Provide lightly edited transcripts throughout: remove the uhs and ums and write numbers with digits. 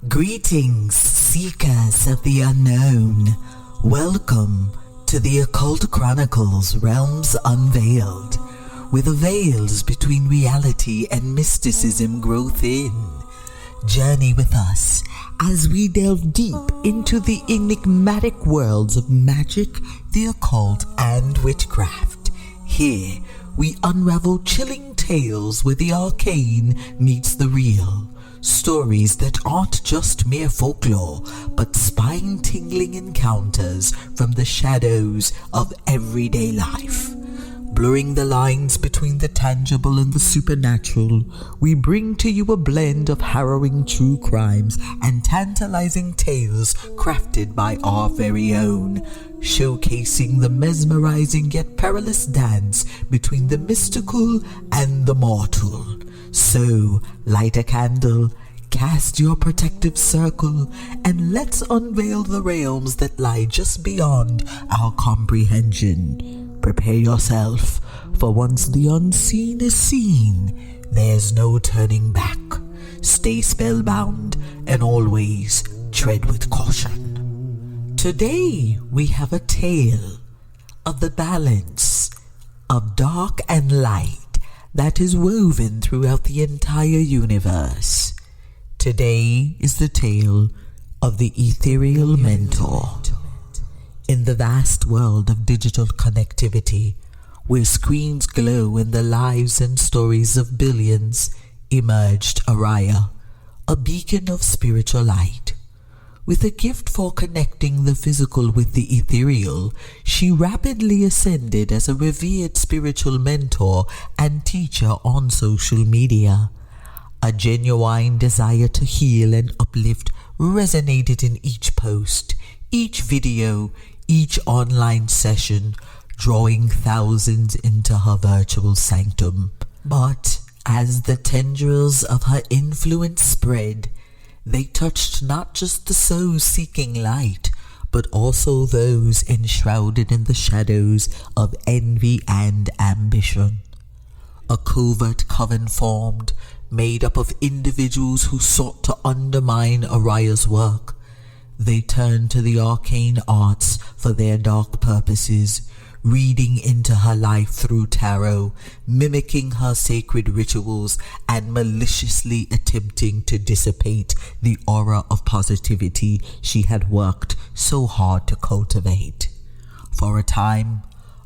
Greetings, seekers of the unknown. Welcome to the Occult Chronicles Realms Unveiled, where the veils between reality and mysticism grow thin. Journey with us as we delve deep into the enigmatic worlds of magic, the occult, and witchcraft. Here, we unravel chilling tales where the arcane meets the real. Stories that aren't just mere folklore, but spine-tingling encounters from the shadows of everyday life. Blurring the lines between the tangible and the supernatural, we bring to you a blend of harrowing true crimes and tantalizing tales crafted by our very own, showcasing the mesmerizing yet perilous dance between the mystical and the mortal. So, light a candle, cast your protective circle, and let's unveil the realms that lie just beyond our comprehension. Prepare yourself, for once the unseen is seen, there's no turning back. Stay spellbound and always tread with caution. Today we have a tale of the balance of dark and light that is woven throughout the entire universe. Today is the tale of the ethereal mentor. In the vast world of digital connectivity, where screens glow in the lives and stories of billions, emerged Araya, a beacon of spiritual light. With a gift for connecting the physical with the ethereal, she rapidly ascended as a revered spiritual mentor and teacher on social media. A genuine desire to heal and uplift resonated in each post, each video, each online session, drawing thousands into her virtual sanctum. But as the tendrils of her influence spread, they touched not just the souls seeking light, but also those enshrouded in the shadows of envy and ambition. A covert coven formed, made up of individuals who sought to undermine Araya's work. They turned to the arcane arts for their dark purposes, reading into her life through tarot, mimicking her sacred rituals, and maliciously attempting to dissipate the aura of positivity she had worked so hard to cultivate. For a time,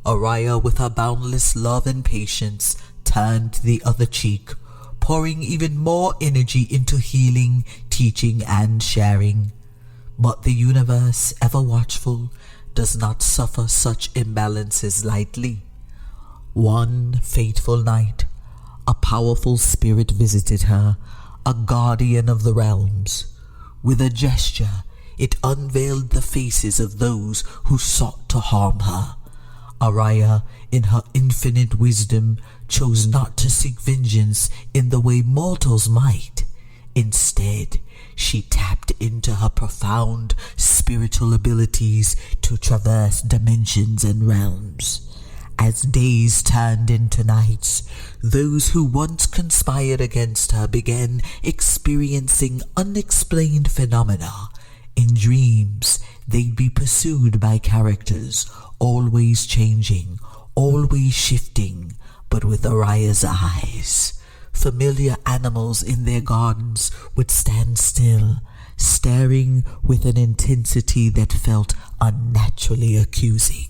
Araya, with her boundless love and patience, turned the other cheek, pouring even more energy into healing, teaching, and sharing. But the universe, ever watchful, does not suffer such imbalances lightly. One fateful night, a powerful spirit visited her, a guardian of the realms. With a gesture, it unveiled the faces of those who sought to harm her. Araya, in her infinite wisdom, chose not to seek vengeance in the way mortals might. Instead, she tapped into her profound spiritual abilities to traverse dimensions and realms. As days turned into nights, those who once conspired against her began experiencing unexplained phenomena. In dreams, they'd be pursued by characters, always changing, always shifting, but with Araya's eyes. Familiar animals in their gardens would stand still, staring with an intensity that felt unnaturally accusing.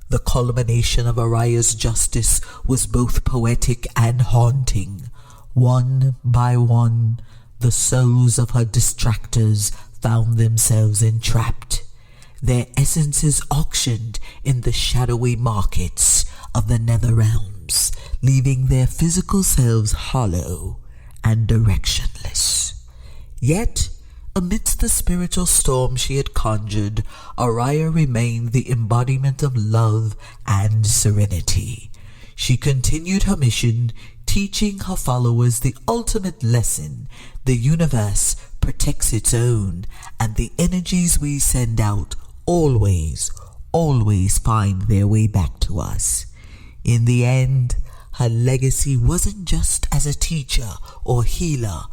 The culmination of Araya's justice was both poetic and haunting. One by one, the souls of her distractors found themselves entrapped, their essences auctioned in the shadowy markets of the nether realms, leaving their physical selves hollow and directionless. Yet, amidst the spiritual storm she had conjured, Araya remained the embodiment of love and serenity. She continued her mission, teaching her followers the ultimate lesson: the universe protects its own, and the energies we send out always find their way back to us. In the end, her legacy wasn't just as a teacher or healer,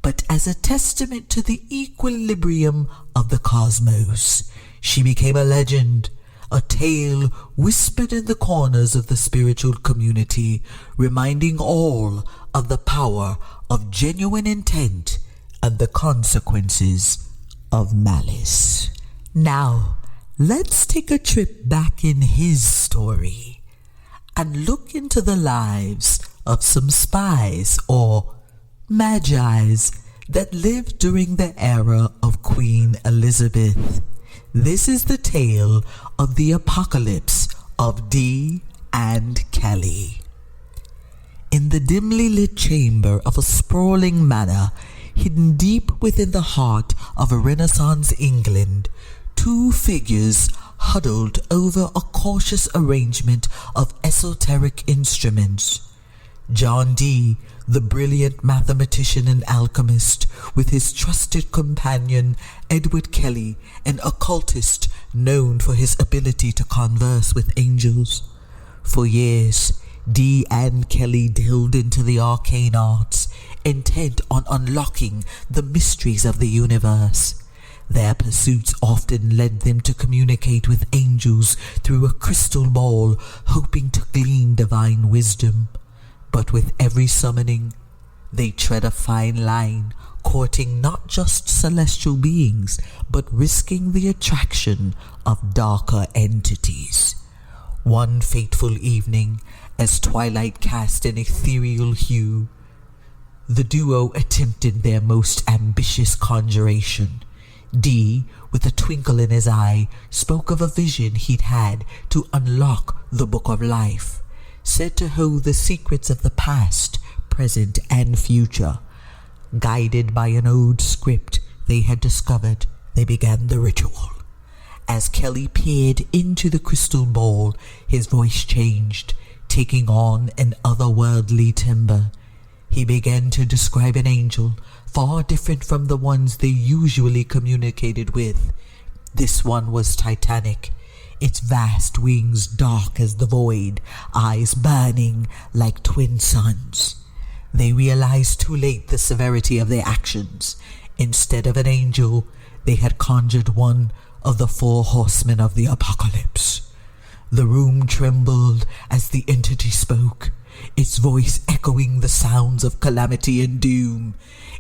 but as a testament to the equilibrium of the cosmos. She became a legend, a tale whispered in the corners of the spiritual community, reminding all of the power of genuine intent and the consequences of malice. Now, let's take a trip back in his story and look into the lives of some spies or Magi's that lived during the era of Queen Elizabeth. This is the tale of the apocalypse of Dee and Kelly. In the dimly lit chamber of a sprawling manor, hidden deep within the heart of a Renaissance England, two figures huddled over a cautious arrangement of esoteric instruments. John Dee, the brilliant mathematician and alchemist, with his trusted companion Edward Kelly, an occultist known for his ability to converse with angels. For years, Dee and Kelly delved into the arcane arts, intent on unlocking the mysteries of the universe. Their pursuits often led them to communicate with angels through a crystal ball, hoping to glean divine wisdom. But with every summoning, they tread a fine line, courting not just celestial beings, but risking the attraction of darker entities. One fateful evening, as twilight cast an ethereal hue, the duo attempted their most ambitious conjuration. Dee, with a twinkle in his eye, spoke of a vision he'd had to unlock the Book of Life, said to hold the secrets of the past, present, and future. Guided by an old script they had discovered, they began the ritual. As Kelly peered into the crystal ball, his voice changed, taking on an otherworldly timbre. He began to describe an angel, far different from the ones they usually communicated with. This one was titanic, its vast wings dark as the void, eyes burning like twin suns. They realized too late the severity of their actions. Instead of an angel, they had conjured one of the 4 horsemen of the apocalypse. The room trembled as the entity spoke, its voice echoing the sounds of calamity and doom.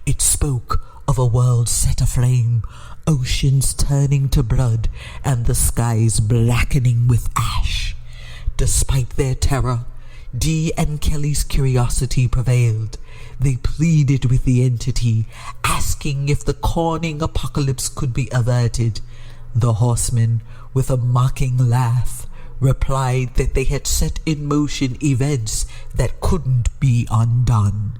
It spoke of a world set aflame, oceans turning to blood, and the skies blackening with ash. Despite their terror, Dee and Kelly's curiosity prevailed. They pleaded with the entity, asking if the corning apocalypse could be averted. The horseman, with a mocking laugh, replied that they had set in motion events that couldn't be undone.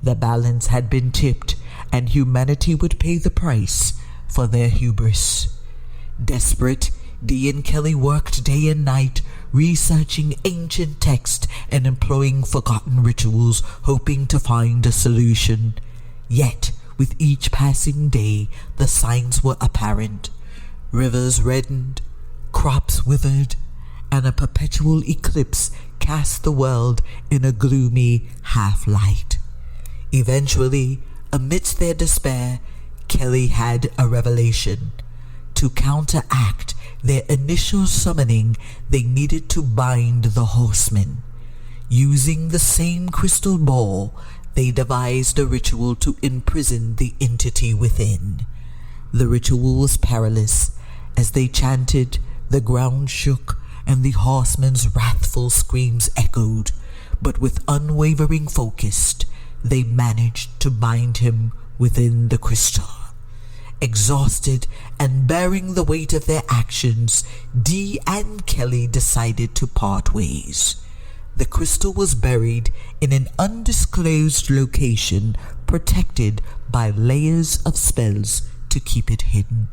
The balance had been tipped, and humanity would pay the price for their hubris. Desperate, Dee and Kelly worked day and night, researching ancient texts and employing forgotten rituals, hoping to find a solution. Yet, with each passing day, the signs were apparent. Rivers reddened, crops withered, and a perpetual eclipse cast the world in a gloomy half-light. Eventually, amidst their despair, Kelly had a revelation. To counteract their initial summoning, they needed to bind the horsemen. Using the same crystal ball, they devised a ritual to imprison the entity within. The ritual was perilous. As they chanted, the ground shook and the horsemen's wrathful screams echoed, but with unwavering focus, they managed to bind him within the crystal. Exhausted and bearing the weight of their actions, Dee and Kelly decided to part ways. The crystal was buried in an undisclosed location, protected by layers of spells to keep it hidden.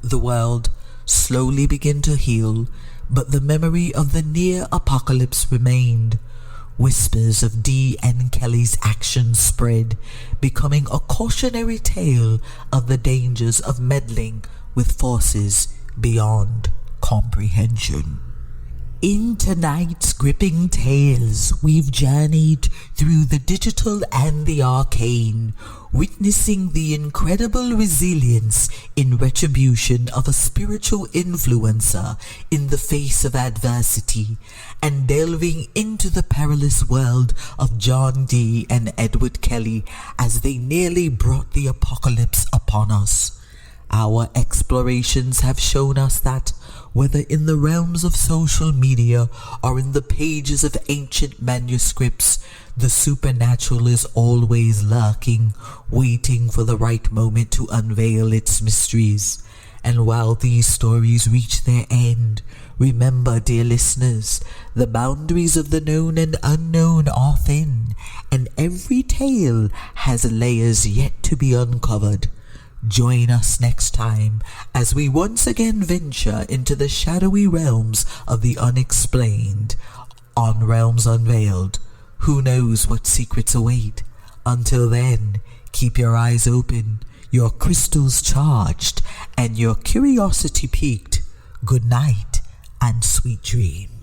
The world slowly began to heal, but the memory of the near apocalypse remained. Whispers of Dee and Kelly's actions spread, becoming a cautionary tale of the dangers of meddling with forces beyond comprehension. In tonight's gripping tales, we've journeyed through the digital and the arcane, witnessing the incredible resilience in retribution of a spiritual influencer in the face of adversity, and delving into the perilous world of John Dee and Edward Kelly as they nearly brought the apocalypse upon us. Our explorations have shown us that, whether in the realms of social media or in the pages of ancient manuscripts, the supernatural is always lurking, waiting for the right moment to unveil its mysteries. And while these stories reach their end, remember, dear listeners, the boundaries of the known and unknown are thin, and every tale has layers yet to be uncovered. Join us next time as we once again venture into the shadowy realms of the unexplained. On Realms Unveiled, who knows what secrets await? Until then, keep your eyes open, your crystals charged, and your curiosity piqued. Good night and sweet dreams.